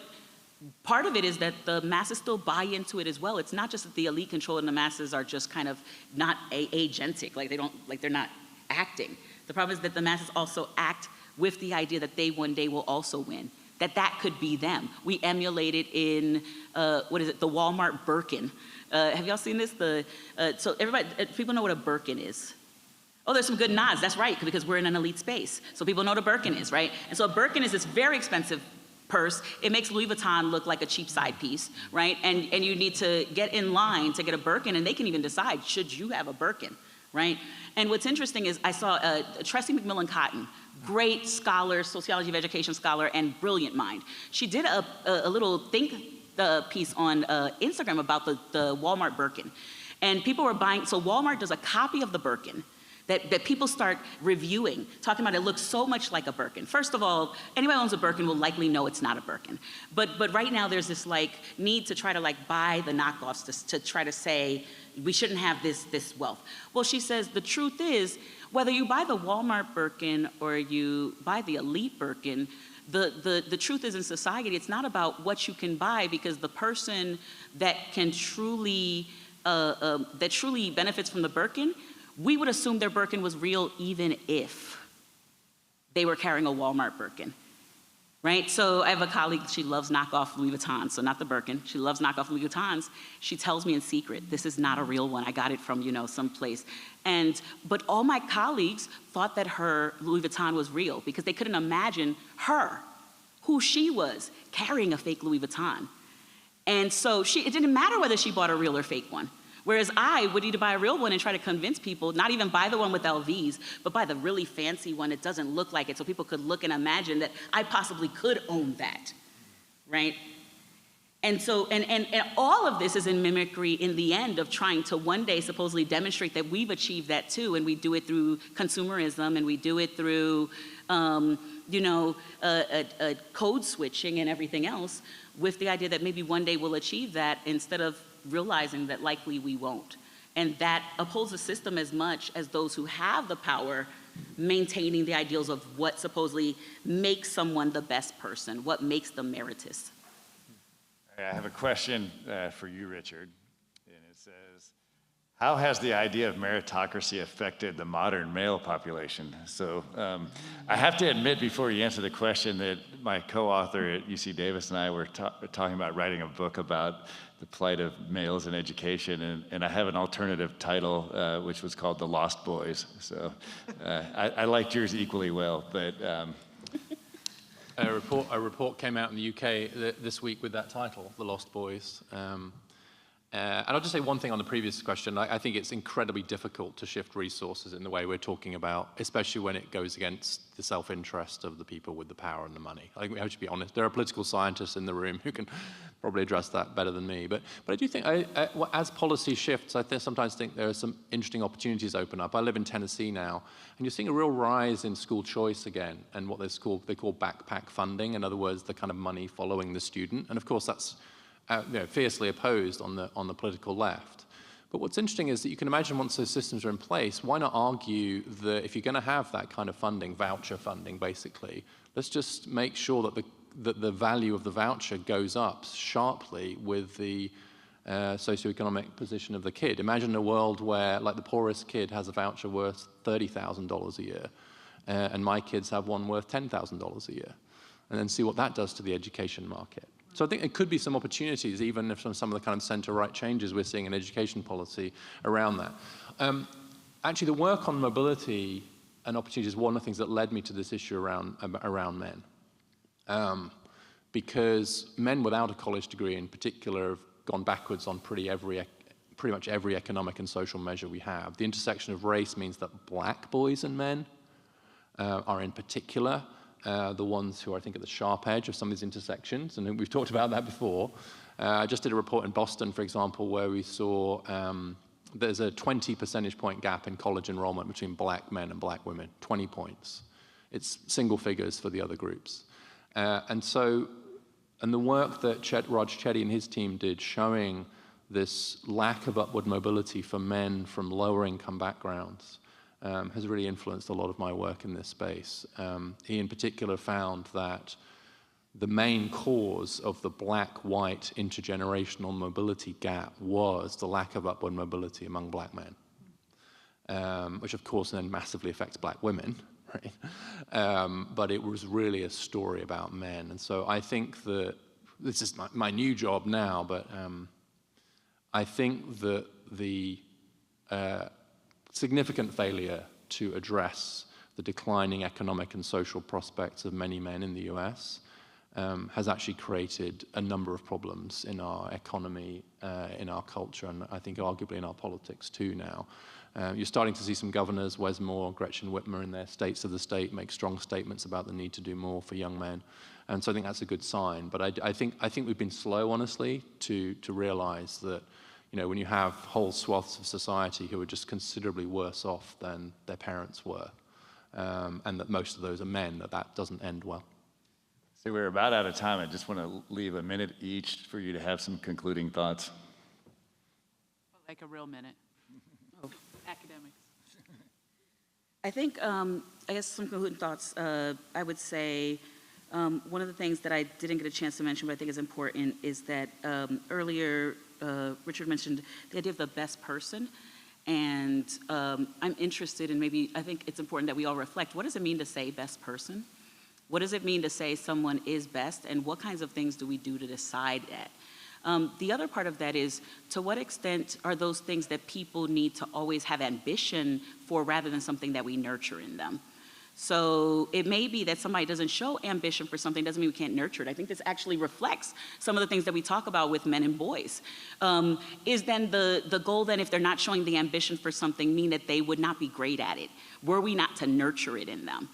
[SPEAKER 4] part of it is that the masses still buy into it as well. It's not just that the elite control and the masses are just kind of not agentic, they're not acting. The problem is that the masses also act with the idea that they one day will also win, that could be them. We emulate it in, the Walmart Birkin. Have y'all seen this? So everybody, people know what a Birkin is. Oh, there's some good nods, that's right, because we're in an elite space. So people know what a Birkin is, right? And so a Birkin is this very expensive purse. It makes Louis Vuitton look like a cheap side piece, right? And you need to get in line to get a Birkin, and they can even decide, should you have a Birkin, right? And what's interesting is I saw Tressie McMillan Cotton, great scholar, sociology of education scholar, and brilliant mind. She did a little think piece on Instagram about the Walmart Birkin. And people were buying, so Walmart does a copy of the Birkin that people start reviewing, talking about it looks so much like a Birkin. First of all, anyone who owns a Birkin will likely know it's not a Birkin. But right now there's this need to try to buy the knockoffs to try to say, we shouldn't have this wealth. Well, she says the truth is, whether you buy the Walmart Birkin or you buy the elite Birkin, the truth is in society, it's not about what you can buy, because the person that can truly benefits from the Birkin, we would assume their Birkin was real even if they were carrying a Walmart Birkin, right? So I have a colleague, she loves knockoff Louis Vuittons, so not the Birkin, she loves knockoff Louis Vuittons. She tells me in secret, this is not a real one, I got it from, someplace. But all my colleagues thought that her Louis Vuitton was real because they couldn't imagine her, who she was, carrying a fake Louis Vuitton. And so it didn't matter whether she bought a real or fake one. Whereas I would either buy a real one and try to convince people, not even buy the one with LVs, but buy the really fancy one that doesn't look like it, so people could look and imagine that I possibly could own that, right? And so, and all of this is in mimicry in the end of trying to one day supposedly demonstrate that we've achieved that too, and we do it through consumerism, and we do it through, code switching and everything else, with the idea that maybe one day we'll achieve that, instead of realizing that likely we won't. And that upholds the system as much as those who have the power maintaining the ideals of what supposedly makes someone the best person, what makes them meritorious.
[SPEAKER 3] I have a question for you, Richard, and it says, how has the idea of meritocracy affected the modern male population? So I have to admit before you answer the question that my co-author at UC Davis and I were talking about writing a book about the plight of males in education, and I have an alternative title which was called The Lost Boys. So I liked yours equally well, but...
[SPEAKER 5] A report came out in the UK this week with that title, The Lost Boys. And I'll just say one thing on the previous question. I think it's incredibly difficult to shift resources in the way we're talking about, especially when it goes against the self-interest of the people with the power and the money. I think we have to be honest. There are political scientists in the room who can probably address that better than me. But I do think, as policy shifts, I sometimes think there are some interesting opportunities open up. I live in Tennessee now, and you're seeing a real rise in school choice again, and what they call backpack funding. In other words, the kind of money following the student. And of course, that's fiercely opposed on the political left. But what's interesting is that you can imagine once those systems are in place, why not argue that if you're going to have that kind of funding, voucher funding basically, let's just make sure that the value of the voucher goes up sharply with the socioeconomic position of the kid. Imagine a world where the poorest kid has a voucher worth $30,000 a year, and my kids have one worth $10,000 a year, and then see what that does to the education market. So I think there could be some opportunities, even if some of the kind of center-right changes we're seeing in education policy around that. Actually, the work on mobility and opportunity is one of the things that led me to this issue around men. Because men without a college degree in particular have gone backwards on pretty much every economic and social measure we have. The intersection of race means that black boys and men are in particular the ones who are, I think, at the sharp edge of some of these intersections, and we've talked about that before. I just did a report in Boston, for example, where we saw there's a 20 percentage point gap in college enrollment between black men and black women, 20 points. It's single figures for the other groups. And the work that Raj Chetty and his team did showing this lack of upward mobility for men from lower income backgrounds has really influenced a lot of my work in this space. He in particular found that the main cause of the black-white intergenerational mobility gap was the lack of upward mobility among black men, which of course then massively affects black women, right? But it was really a story about men. And so I think that, this is my new job now, but I think that the significant failure to address the declining economic and social prospects of many men in the US has actually created a number of problems in our economy, in our culture, and I think arguably in our politics too now. You're starting to see some governors, Wes Moore, Gretchen Whitmer, in their states of the state make strong statements about the need to do more for young men. And so I think that's a good sign. But I think we've been slow, honestly, to realize that, you know, when you have whole swaths of society who are just considerably worse off than their parents were, and that most of those are men, that doesn't end well.
[SPEAKER 3] So we're about out of time. I just want to leave a minute each for you to have some concluding thoughts.
[SPEAKER 2] Like a real minute. Oh. Academics.
[SPEAKER 4] I think, I guess some concluding thoughts. I would say one of the things that I didn't get a chance to mention, but I think is important, is that earlier Richard mentioned the idea of the best person. And I'm interested in I think it's important that we all reflect, what does it mean to say best person? What does it mean to say someone is best, and what kinds of things do we do to decide that? The other part of that is, to what extent are those things that people need to always have ambition for rather than something that we nurture in them? So it may be that somebody doesn't show ambition for something, doesn't mean we can't nurture it. I think this actually reflects some of the things that we talk about with men and boys. Is then the goal then, if they're not showing the ambition for something, mean that they would not be great at it? Were we not to nurture it in them?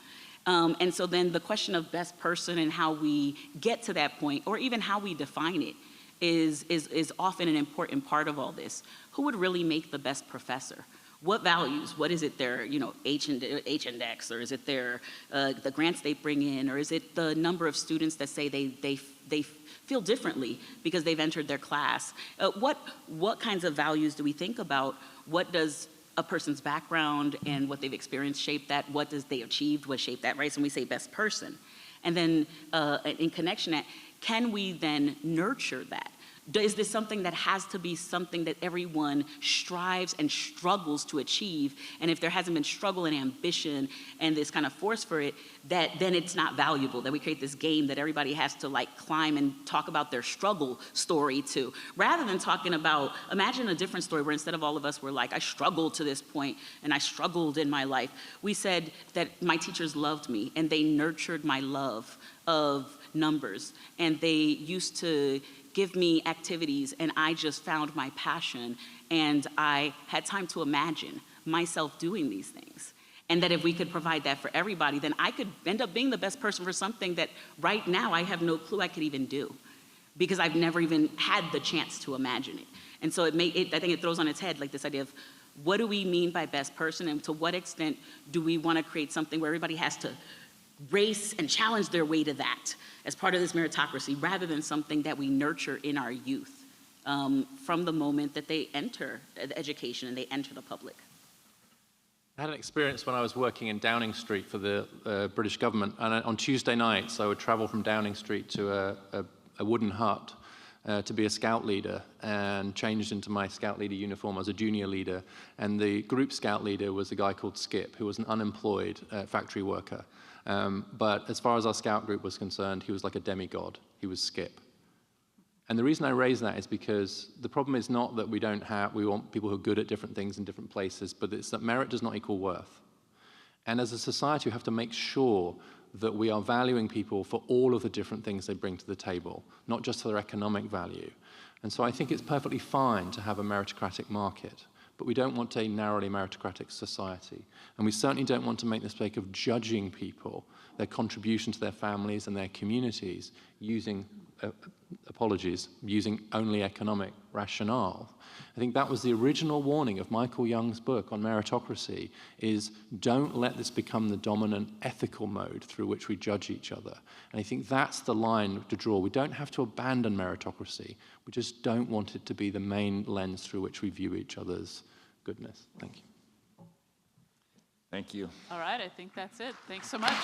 [SPEAKER 4] And so then the question of best person and how we get to that point, or even how we define it, is often an important part of all this. Who would really make the best professor? What values? What is it their, H index, or is it their the grants they bring in, or is it the number of students that say they feel differently because they've entered their class? What kinds of values do we think about? What does a person's background and what they've experienced shape that? What does they achieved? What shaped that, right? So when we say best person. And then in connection to that, can we then nurture that? Is this something that has to be something that everyone strives and struggles to achieve? And if there hasn't been struggle and ambition and this kind of force for it, then it's not valuable, that we create this game that everybody has to climb and talk about their struggle story to, rather than talking about, imagine a different story where instead of all of us were like, I struggled to this point and I struggled in my life. We said that my teachers loved me and they nurtured my love of numbers, and they used to give me activities, and I just found my passion, and I had time to imagine myself doing these things. And that if we could provide that for everybody, then I could end up being the best person for something that right now I have no clue I could even do, because I've never even had the chance to imagine it. And so I think it throws on its head this idea of, what do we mean by best person, and to what extent do we want to create something where everybody has to race and challenge their way to that as part of this meritocracy, rather than something that we nurture in our youth from the moment that they enter the education and they enter the public.
[SPEAKER 5] I had an experience when I was working in Downing Street for the British government, and on Tuesday nights I would travel from Downing Street to a wooden hut to be a scout leader, and changed into my scout leader uniform as a junior leader. And the group scout leader was a guy called Skip, who was an unemployed factory worker. But as far as our scout group was concerned, he was like a demigod. He was Skip. And the reason I raise that is because the problem is not that we want people who are good at different things in different places, but it's that merit does not equal worth. And as a society, we have to make sure that we are valuing people for all of the different things they bring to the table, not just for their economic value. And so I think it's perfectly fine to have a meritocratic market, but we don't want a narrowly meritocratic society. And we certainly don't want to make the mistake of judging people, their contribution to their families and their communities using, using only economic rationale. I think that was the original warning of Michael Young's book on meritocracy, is don't let this become the dominant ethical mode through which we judge each other. And I think that's the line to draw. We don't have to abandon meritocracy. We just don't want it to be the main lens through which we view each other's goodness. Thank you.
[SPEAKER 3] Thank you.
[SPEAKER 2] All right, I think that's it. Thanks so much.